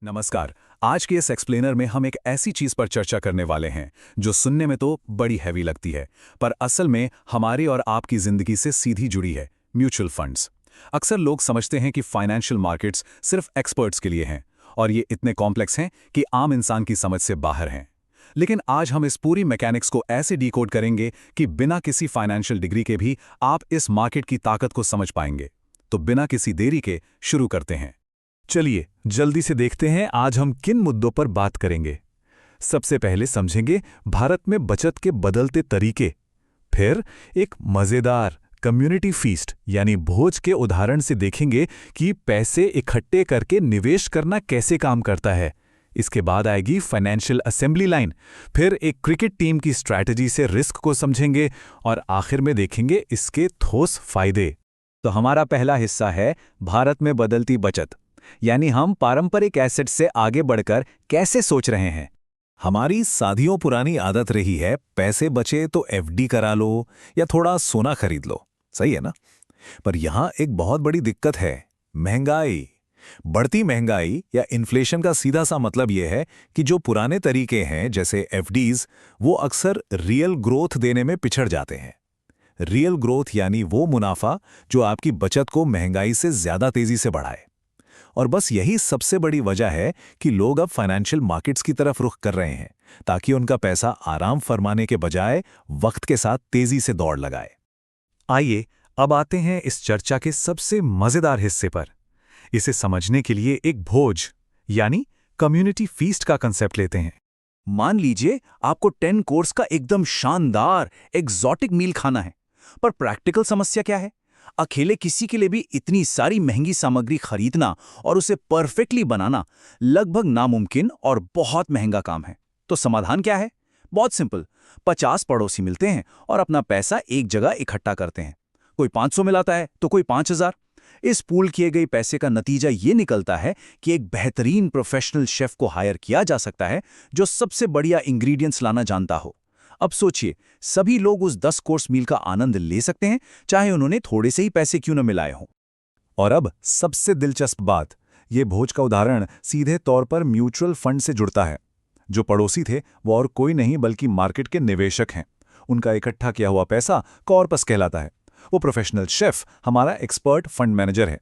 नमस्कार। आज के इस एक्सप्लेनर में हम एक ऐसी चीज पर चर्चा करने वाले हैं जो सुनने में तो बड़ी हैवी लगती है, पर असल में हमारी और आपकी जिंदगी से सीधी जुड़ी है। Mutual funds. अक्सर लोग समझते हैं कि फाइनेंशियल मार्केट्स सिर्फ एक्सपर्ट्स के लिए हैं और ये इतने कॉम्प्लेक्स हैं कि आम इंसान की समझ से बाहर हैं। लेकिन आज हम इस पूरी मैकेनिक्स को ऐसे डिकोड करेंगे कि बिना किसी फाइनेंशियल डिग्री के भी आप इस मार्केट की ताकत को समझ पाएंगे। तो बिना किसी देरी के शुरू करते हैं। चलिए जल्दी से देखते हैं आज हम किन मुद्दों पर बात करेंगे। सबसे पहले समझेंगे भारत में बचत के बदलते तरीके। फिर एक मजेदार कम्युनिटी फीस्ट यानी भोज के उदाहरण से देखेंगे कि पैसे इकट्ठे करके निवेश करना कैसे काम करता है। इसके बाद आएगी फाइनेंशियल असेंबली लाइन। फिर एक क्रिकेट टीम की स्ट्रैटेजी से रिस्क को समझेंगे और आखिर में देखेंगे इसके ठोस फायदे। तो हमारा पहला हिस्सा है भारत में बदलती बचत, यानी हम पारंपरिक एसेट से आगे बढ़कर कैसे सोच रहे हैं। हमारी सदियों पुरानी आदत रही है पैसे बचे तो एफडी करा लो या थोड़ा सोना खरीद लो, सही है ना। पर यहां एक बहुत बड़ी दिक्कत है, महंगाई। बढ़ती महंगाई या इन्फ्लेशन का सीधा सा मतलब यह है कि जो पुराने तरीके हैं जैसे एफडीज, वो अक्सर रियल ग्रोथ देने में पिछड़ जाते हैं। रियल ग्रोथ यानी वो मुनाफा जो आपकी बचत को महंगाई से ज्यादा तेजी से बढ़ाए। और बस यही सबसे बड़ी वजह है कि लोग अब फाइनेंशियल मार्केट्स की तरफ रुख कर रहे हैं, ताकि उनका पैसा आराम फरमाने के बजाय वक्त के साथ तेजी से दौड़ लगाए। आइए अब आते हैं इस चर्चा के सबसे मजेदार हिस्से पर। इसे समझने के लिए एक भोज यानी कम्युनिटी फीस्ट का कंसेप्ट लेते हैं। मान लीजिए आपको 10 कोर्स का एकदम शानदार एग्जॉटिक मील खाना है, पर प्रैक्टिकल समस्या क्या है? अकेले किसी के लिए भी इतनी सारी महंगी सामग्री खरीदना और उसे परफेक्टली बनाना लगभग नामुमकिन और बहुत महंगा काम है। तो समाधान क्या है? बहुत सिंपल। 50 पड़ोसी मिलते हैं और अपना पैसा एक जगह इकट्ठा करते हैं। कोई 500 मिलाता है तो कोई 5000। इस पूल किए गए पैसे का नतीजा ये निकलता है कि एक बेहतरीन प्रोफेशनल शेफ को हायर किया जा सकता है जो सबसे बढ़िया इंग्रेडिएंट्स लाना जानता हो। अब सोचिए, सभी लोग उस 10 कोर्स मील का आनंद ले सकते हैं, चाहे उन्होंने थोड़े से ही पैसे क्यों न मिलाए हों। और अब सबसे दिलचस्प बात, ये भोज का उदाहरण सीधे तौर पर म्यूचुअल फंड से जुड़ता है। जो पड़ोसी थे वो और कोई नहीं बल्कि मार्केट के निवेशक हैं। उनका इकट्ठा किया हुआ पैसा कॉर्पस कहलाता है। वो प्रोफेशनल शेफ हमारा एक्सपर्ट फंड मैनेजर है।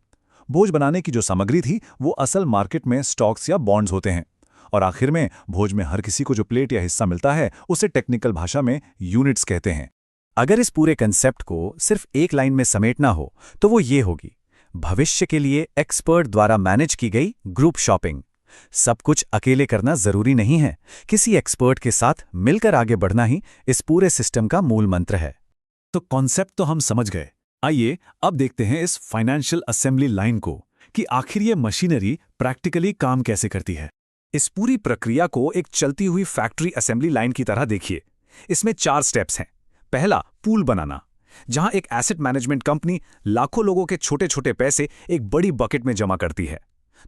भोज बनाने की जो सामग्री थी वो असल मार्केट में स्टॉक्स या बॉन्ड्स होते हैं। और आखिर में भोज में हर किसी को जो प्लेट या हिस्सा मिलता है उसे टेक्निकल भाषा में यूनिट्स कहते हैं। अगर इस पूरे कंसेप्ट को सिर्फ एक लाइन में समेटना हो तो वो ये होगी: भविष्य के लिए एक्सपर्ट द्वारा मैनेज की गई ग्रुप शॉपिंग। सब कुछ अकेले करना जरूरी नहीं है, किसी एक्सपर्ट के साथ मिलकर आगे बढ़ना ही इस पूरे सिस्टम का मूल मंत्र है। तो कॉन्सेप्ट तो हम समझ गए। आइए अब देखते हैं इस फाइनेंशियल असेंबली लाइन को कि आखिर ये मशीनरी प्रैक्टिकली काम कैसे करती है। इस पूरी प्रक्रिया को एक चलती हुई फैक्ट्री असेंबली लाइन की तरह देखिए। इसमें 4 स्टेप्स हैं। पहला, पूल बनाना, जहां एक एसेट मैनेजमेंट कंपनी लाखों लोगों के छोटे छोटे पैसे एक बड़ी बकेट में जमा करती है।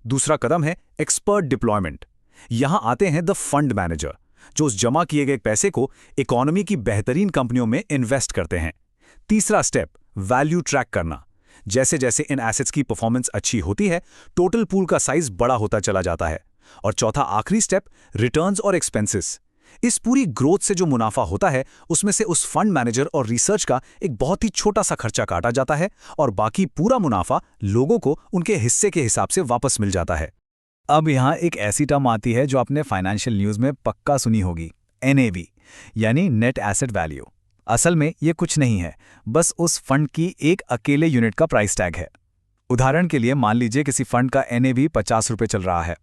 दूसरा कदम है एक्सपर्ट डिप्लॉयमेंट। यहां आते हैं द फंड मैनेजर, जो उस जमा किए गए पैसे को इकोनॉमी की बेहतरीन कंपनियों में इन्वेस्ट करते हैं। तीसरा स्टेप, वैल्यू ट्रैक करना। जैसे जैसे इन एसेट्स की परफॉर्मेंस अच्छी होती है, टोटल पूल का साइज बड़ा होता चला जाता है। और चौथा आखिरी स्टेप, रिटर्न्स और एक्सपेंसेस। इस पूरी ग्रोथ से जो मुनाफा होता है उसमें से उस फंड मैनेजर और रिसर्च का एक बहुत ही छोटा सा खर्चा काटा जाता है और बाकी पूरा मुनाफा लोगों को उनके हिस्से के हिसाब से वापस मिल जाता है। अब यहाँ एक ऐसी टर्म आती है जो आपने फाइनेंशियल न्यूज़ में पक्का सुनी होगी, NAV यानी नेट एसेट वैल्यू। असल में ये कुछ नहीं है, बस उस फंड की एक अकेले यूनिट का प्राइस टैग है। उदाहरण के लिए मान लीजिए किसी फंड का NAV 50 रुपये चल रहा है।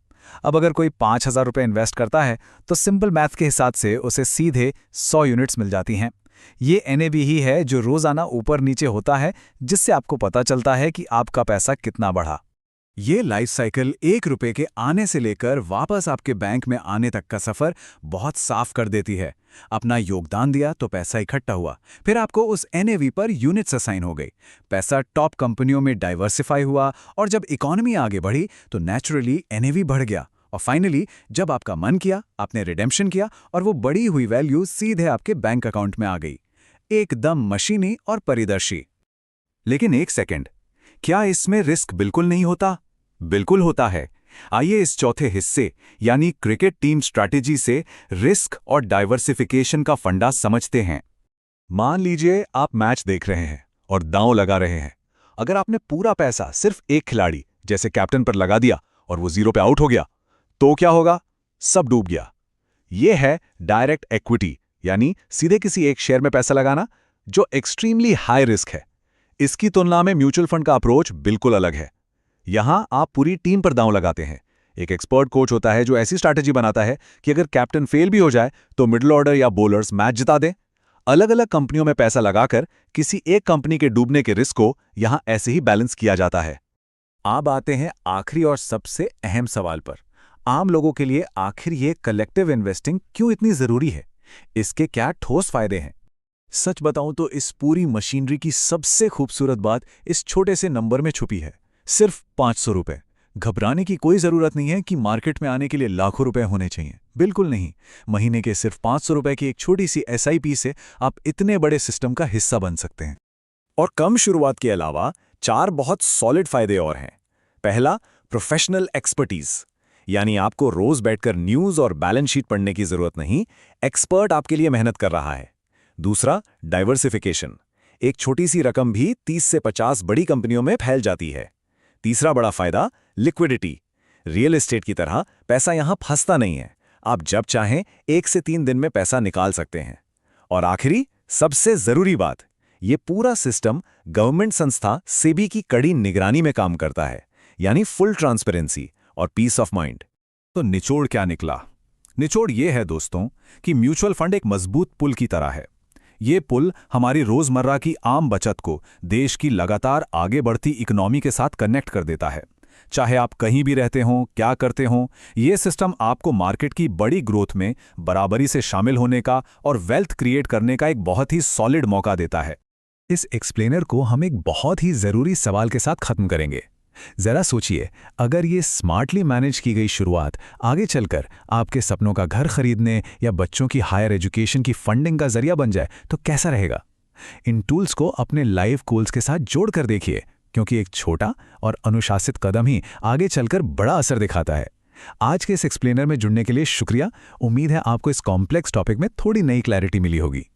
अब अगर कोई 5000 रुपये इन्वेस्ट करता है तो सिंपल मैथ के हिसाब से उसे सीधे 100 यूनिट्स मिल जाती हैं। ये NAV ही है जो रोज़ाना ऊपर नीचे होता है, जिससे आपको पता चलता है कि आपका पैसा कितना बढ़ा। ये लाइफ साइकिल 1 रुपये के आने से लेकर वापस आपके बैंक में आने तक का सफर बहुत साफ कर देती है। अपना योगदान दिया तो पैसा इकट्ठा हुआ, फिर आपको उस NAV पर यूनिट्स असाइन हो गई, पैसा टॉप कंपनियों में डाइवर्सिफाई हुआ और जब इकोनॉमी आगे बढ़ी तो नेचुरली NAV बढ़ गया और फाइनली जब आपका मन किया आपने रिडेम्पशन किया और वो बढ़ी हुई वैल्यू सीधे आपके बैंक अकाउंट में आ गई। एकदम मशीनी और पारदर्शी। लेकिन एक सेकंड, क्या इसमें रिस्क बिल्कुल नहीं होता? बिल्कुल होता है। आइए इस चौथे हिस्से यानी क्रिकेट टीम स्ट्रैटेजी से रिस्क और डाइवर्सिफिकेशन का फंडा समझते हैं। मान लीजिए आप मैच देख रहे हैं और दांव लगा रहे हैं। अगर आपने पूरा पैसा सिर्फ एक खिलाड़ी जैसे कैप्टन पर लगा दिया और वो 0 पे आउट हो गया, तो क्या होगा? सब डूब गया। ये है डायरेक्ट इक्विटी यानी सीधे किसी एक शेयर में पैसा लगाना, जो एक्सट्रीमली हाई रिस्क है। इसकी तुलना में म्यूचुअल फंड का अप्रोच बिल्कुल अलग है। यहां आप पूरी टीम पर दांव लगाते हैं। एक एक्सपर्ट कोच होता है जो ऐसी स्ट्रैटेजी बनाता है कि अगर कैप्टन फेल भी हो जाए तो मिडिल ऑर्डर या बॉलर्स मैच जिता दें। अलग अलग कंपनियों में पैसा लगाकर किसी एक कंपनी के डूबने के रिस्क को यहां ऐसे ही बैलेंस किया जाता है। अब आते हैं आखिरी और सबसे अहम सवाल पर। आम लोगों के लिए आखिर ये कलेक्टिव इन्वेस्टिंग क्यों इतनी जरूरी है? इसके क्या ठोस फायदे हैं? सच बताऊं तो इस पूरी मशीनरी की सबसे खूबसूरत बात इस छोटे से नंबर में छुपी है, सिर्फ 500 रुपए। घबराने की कोई जरूरत नहीं है कि मार्केट में आने के लिए लाखों रुपए होने चाहिए, बिल्कुल नहीं। महीने के सिर्फ 500 रुपए की एक छोटी सी SIP से आप इतने बड़े सिस्टम का हिस्सा बन सकते हैं। और कम शुरुआत के अलावा 4 बहुत सॉलिड फायदे और हैं। पहला, प्रोफेशनल एक्सपर्टीज, यानी आपको रोज बैठकर न्यूज़ और बैलेंस शीट पढ़ने की जरूरत नहीं, एक्सपर्ट आपके लिए मेहनत कर रहा है। दूसरा, डाइवर्सिफिकेशन, एक छोटी सी रकम भी 30 से 50 बड़ी कंपनियों में फैल जाती है। तीसरा बड़ा फायदा, लिक्विडिटी, रियल एस्टेट की तरह पैसा यहां फंसता नहीं है, आप जब चाहें 1 से 3 दिन में पैसा निकाल सकते हैं। और आखिरी, सबसे जरूरी बात, ये पूरा सिस्टम गवर्नमेंट संस्था सेबी की कड़ी निगरानी में काम करता है, यानी फुल ट्रांसपेरेंसी और पीस ऑफ माइंड। तो निचोड़ क्या निकला? निचोड़ ये है दोस्तों कि म्यूचुअल फंड एक मजबूत पुल की तरह है। ये पुल हमारी रोजमर्रा की आम बचत को देश की लगातार आगे बढ़ती इकोनॉमी के साथ कनेक्ट कर देता है। चाहे आप कहीं भी रहते हों, क्या करते हों, ये सिस्टम आपको मार्केट की बड़ी ग्रोथ में बराबरी से शामिल होने का और वेल्थ क्रिएट करने का एक बहुत ही सॉलिड मौका देता है। इस एक्सप्लेनर को हम एक बहुत ही जरूरी सवाल के साथ खत्म करेंगे। जरा सोचिए, अगर ये स्मार्टली मैनेज की गई शुरुआत आगे चलकर आपके सपनों का घर खरीदने या बच्चों की हायर एजुकेशन की फंडिंग का जरिया बन जाए तो कैसा रहेगा? इन टूल्स को अपने लाइफ गोल्स के साथ जोड़कर देखिए, क्योंकि एक छोटा और अनुशासित कदम ही आगे चलकर बड़ा असर दिखाता है। आज के इस एक्सप्लेनर में जुड़ने के लिए शुक्रिया। उम्मीद है आपको इस कॉम्प्लेक्स टॉपिक में थोड़ी नई क्लैरिटी मिली होगी।